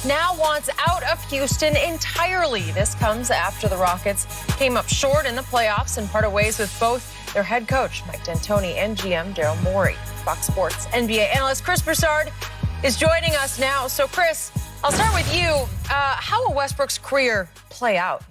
now wants out of Houston entirely. This comes after the Rockets came up short in the playoffs and parted ways with both their head coach, Mike D'Antoni, and GM, Daryl Morey. Fox Sports NBA analyst Chris Broussard is joining us now. So, Chris, I'll start with you. How will Westbrook's career play out?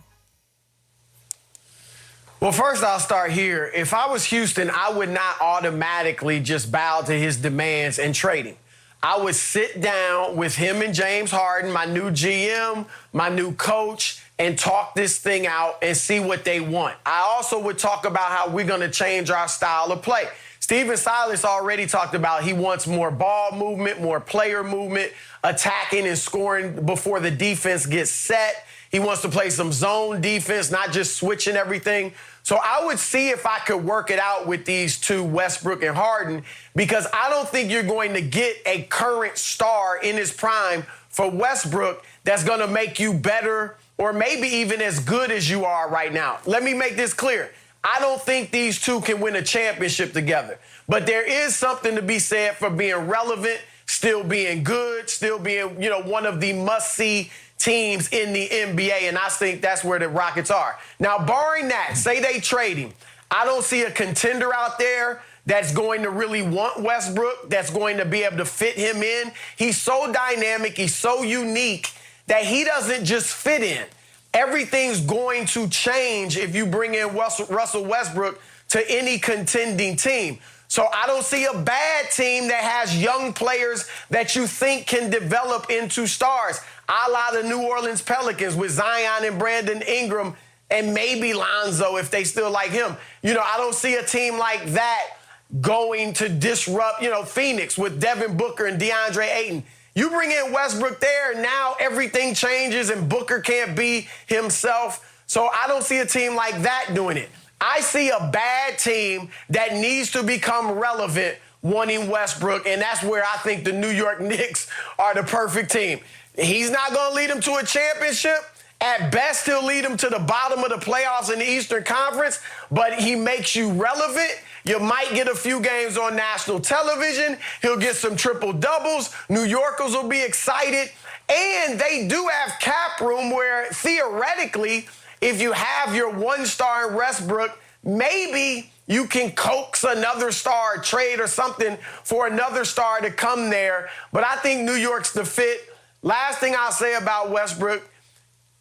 Well, first I'll start here. If I was Houston, I would not automatically just bow to his demands and trade him. I would sit down with him and James Harden, my new GM, my new coach, and talk this thing out and see what they want. I also would talk about how we're going to change our style of play. Stephen Silas already talked about he wants more ball movement, more player movement, attacking and scoring before the defense gets set. He wants to play some zone defense, not just switching everything. So I would see if I could work it out with these two, Westbrook and Harden, because I don't think you're going to get a current star in his prime for Westbrook that's going to make you better or maybe even as good as you are right now. Let me make this clear. I don't think these two can win a championship together. But there is something to be said for being relevant, still being good, still being, one of the must-see teams in the NBA, and I think that's where the Rockets are. Now, barring that, say they trade him, I don't see a contender out there that's going to really want Westbrook, that's going to be able to fit him in. He's so dynamic, he's so unique that he doesn't just fit in. Everything's going to change if you bring in Russell Westbrook to any contending team. So I don't see a bad team that has young players that you think can develop into stars, a la the New Orleans Pelicans with Zion and Brandon Ingram and maybe Lonzo if they still like him. I don't see a team like that going to disrupt, Phoenix with Devin Booker and DeAndre Ayton. You bring in Westbrook there, now everything changes and Booker can't be himself. So I don't see a team like that doing it. I see a bad team that needs to become relevant wanting Westbrook, and that's where I think the New York Knicks are the perfect team. He's not going to lead them to a championship. At best, he'll lead them to the bottom of the playoffs in the Eastern Conference, but he makes you relevant. You might get a few games on national television. He'll get some triple-doubles. New Yorkers will be excited. And they do have cap room where, theoretically, if you have your one star in Westbrook, maybe you can coax another star, trade or something for another star to come there. But I think New York's the fit. Last thing I'll say about Westbrook,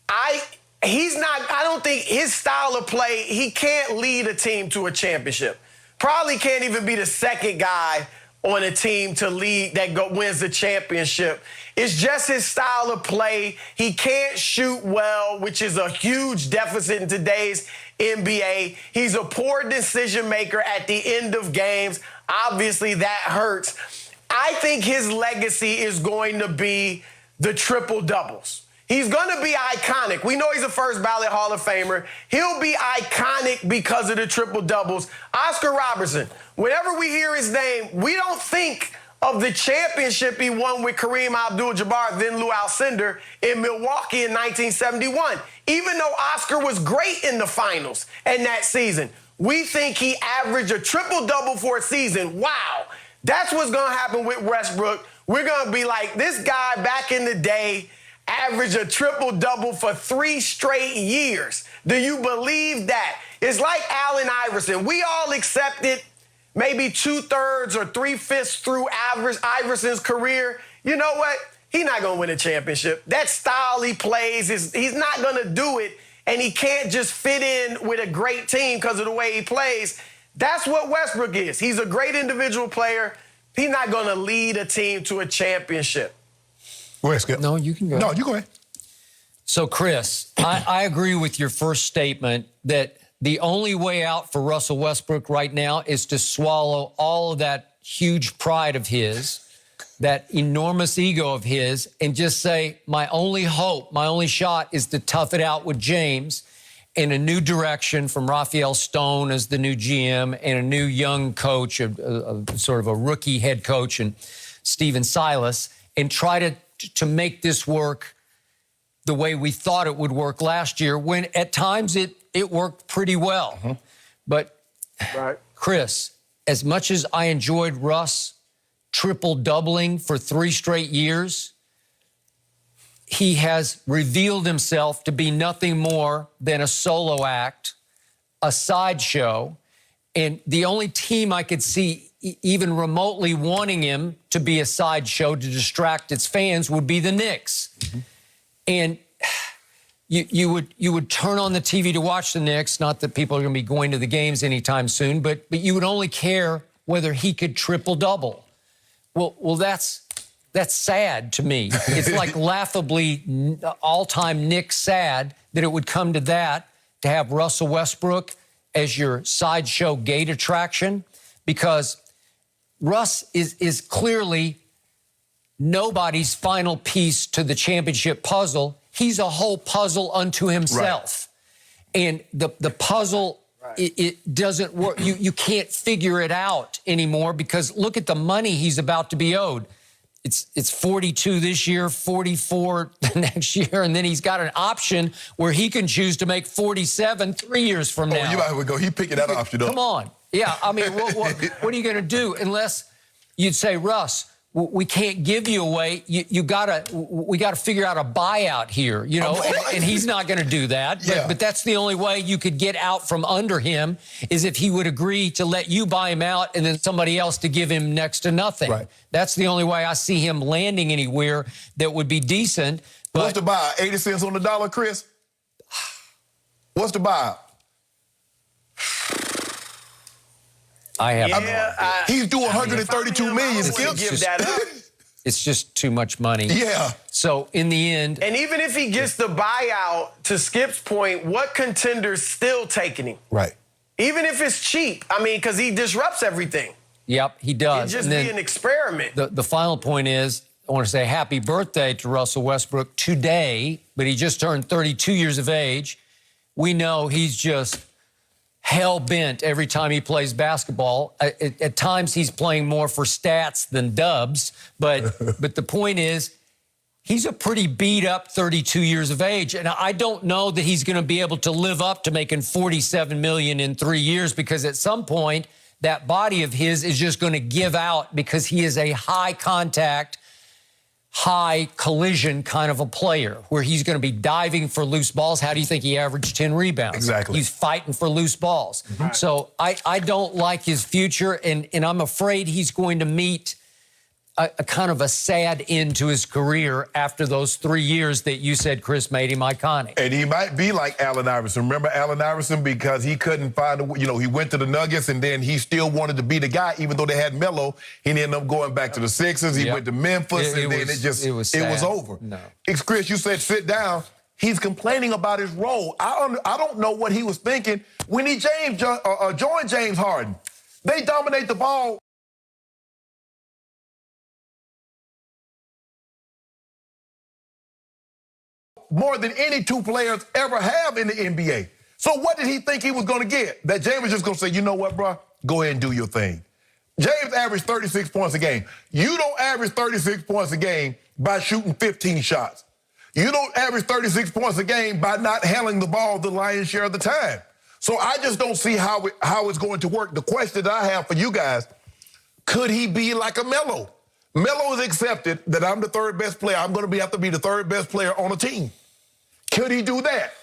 I don't think his style of play, he can't lead a team to a championship. Probably can't even be the second guy on a team to lead that wins the championship. It's just his style of play. He can't shoot well, which is a huge deficit in today's NBA. He's a poor decision maker at the end of games. Obviously, that hurts. I think his legacy is going to be the triple-doubles. He's going to be iconic. We know he's a first ballot Hall of Famer. He'll be iconic because of the triple-doubles. Oscar Robertson, whenever we hear his name, we don't think of the championship he won with Kareem Abdul-Jabbar, then Lou Alcindor, in Milwaukee in 1971. Even though Oscar was great in the finals in that season, we think he averaged a triple-double for a season. Wow. That's what's going to happen with Westbrook. We're going to be like, this guy back in the day averaged a triple-double for 3 straight years. Do you believe that? It's like Allen Iverson. We all accepted maybe 2/3 or 3/5 through Iverson's career. You know what? He's not going to win a championship. That style he plays, he's not going to do it, and he can't just fit in with a great team because of the way he plays. That's what Westbrook is. He's a great individual player. He's not going to lead a team to a championship. Go ahead, Skip. No, you can go. No, you go ahead. So, Chris, I agree with your first statement that the only way out for Russell Westbrook right now is to swallow all of that huge pride of his, that enormous ego of his, and just say, my only hope, my only shot is to tough it out with James in a new direction from Raphael Stone as the new GM and a new young coach, sort of a rookie head coach, and Stephen Silas, and try to make this work the way we thought it would work last year, when at times it worked pretty well. Mm-hmm. But, Right. Chris, as much as I enjoyed Russ triple-doubling for 3 straight years, he has revealed himself to be nothing more than a solo act, a sideshow, and the only team I could see even remotely wanting him to be a sideshow to distract its fans would be the Knicks. Mm-hmm. And you would turn on the TV to watch the Knicks, not that people are going to be going to the games anytime soon, but you would only care whether he could triple-double. Well, that's sad to me. It's like laughably all-time Knicks sad that it would come to that, to have Russell Westbrook as your sideshow gate attraction, because Russ is clearly nobody's final piece to the championship puzzle. He's a whole puzzle unto himself. Right. And the puzzle, right, it doesn't work. You can't figure it out anymore, because look at the money he's about to be owed. It's 42 this year, 44 the next year, and then he's got an option where he can choose to make 47 3 years from now. Oh, you might go. He picking that option up. Come on. Yeah, I mean, what are you going to do? Unless you'd say, Russ, we can't give you away. We got to figure out a buyout here, you know, and he's not going to do that. But that's the only way you could get out from under him, is if he would agree to let you buy him out and then somebody else to give him next to nothing. Right. That's the only way I see him landing anywhere that would be decent. But what's the buyout? 80 cents on the dollar, Chris? What's the buyout? I have he's due 132 million. Give that up. It's just too much money. Yeah. So in the end, and even if he gets the buyout, to Skip's point, what contender's still taking him? Right. Even if it's cheap, I mean, because he disrupts everything. Yep, he does. It'd just be an experiment. The final point is, I want to say happy birthday to Russell Westbrook today, but he just turned 32 years of age. We know he's just hell-bent every time he plays basketball. At times, he's playing more for stats than dubs. But the point is, he's a pretty beat-up 32 years of age. And I don't know that he's going to be able to live up to making $47 million in 3 years, because at some point, that body of his is just going to give out, because he is a high-contact, high collision kind of a player, where he's going to be diving for loose balls. How do you think he averaged 10 rebounds? Exactly. He's fighting for loose balls. Mm-hmm. So I don't like his future, and I'm afraid he's going to meet a kind of a sad end to his career after those 3 years that you said, Chris, made him iconic. And he might be like Allen Iverson. Remember Allen Iverson? Because he couldn't find he went to the Nuggets, and then he still wanted to be the guy, even though they had Melo. He ended up going back to the Sixers. He went to Memphis, and then it was over. No. Chris, you said sit down. He's complaining about his role. I don't know what he was thinking when he joined James Harden. They dominate the ball. More than any two players ever have in the NBA. So what did he think he was going to get? That James was just going to say, you know what, bro? Go ahead and do your thing. James averaged 36 points a game. You don't average 36 points a game by shooting 15 shots. You don't average 36 points a game by not handling the ball the lion's share of the time. So I just don't see how it's going to work. The question that I have for you guys, could he be like a Melo? Melo has accepted that I'm the third best player. I'm going to have to be the third best player on a team. Could he do that?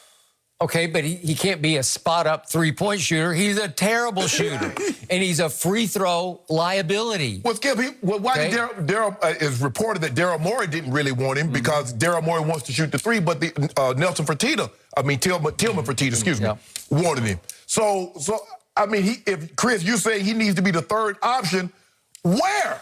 Okay, but he can't be a spot-up three-point shooter. He's a terrible shooter, and he's a free-throw liability. Well, Skip, why did Daryl is reported that Daryl Morey didn't really want him, because Daryl Morey wants to shoot the three, but Tillman Fertitta, wanted him. So I mean, if Chris, you say he needs to be the third option, where?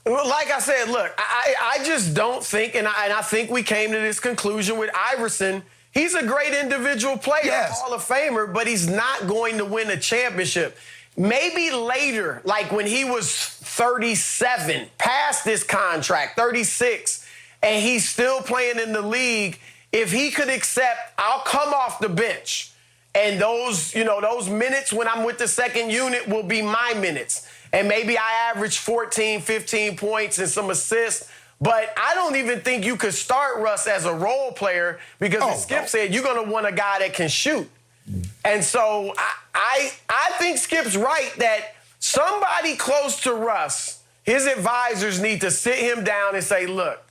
Well, like I said, look, I just don't think, and I think we came to this conclusion with Iverson. He's a great individual player, Hall of Famer, but he's not going to win a championship. Maybe later, like when he was 37, past this contract, 36, and he's still playing in the league, if he could accept, I'll come off the bench, and those minutes when I'm with the second unit will be my minutes. And maybe I average 14, 15 points and some assists. But I don't even think you could start Russ as a role player, because as Skip said, you're going to want a guy that can shoot. And so I think Skip's right that somebody close to Russ his advisors need to sit him down and say, look,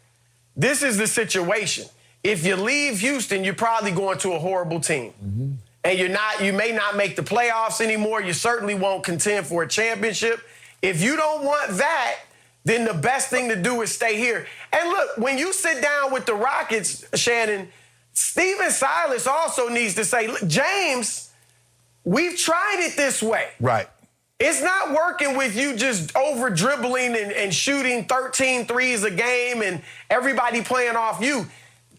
this is the situation. If you leave Houston, you're probably going to a horrible team. Mm-hmm. And you may not make the playoffs anymore. You certainly won't contend for a championship. If you don't want that, then the best thing to do is stay here. And look, when you sit down with the Rockets, Shannon, Stephen Silas also needs to say, look, James, we've tried it this way. Right. It's not working with you just over dribbling and shooting 13 threes a game and everybody playing off you.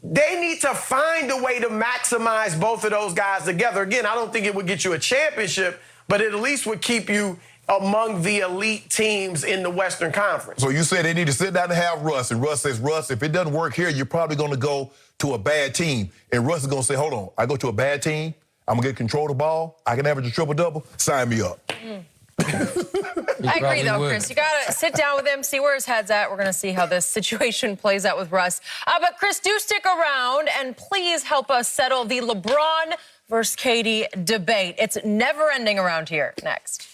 They need to find a way to maximize both of those guys together. Again, I don't think it would get you a championship, but it at least would keep you among the elite teams in the Western Conference. So you said they need to sit down and have Russ, and Russ says, Russ, if it doesn't work here, you're probably going to go to a bad team. And Russ is going to say, hold on, I go to a bad team, I'm going to get control of the ball, I can average a triple-double, sign me up. I agree, though, Chris. You got to sit down with him, see where his head's at. We're going to see how this situation plays out with Russ. But, Chris, do stick around, and please help us settle the LeBron versus KD debate. It's never ending around here. Next.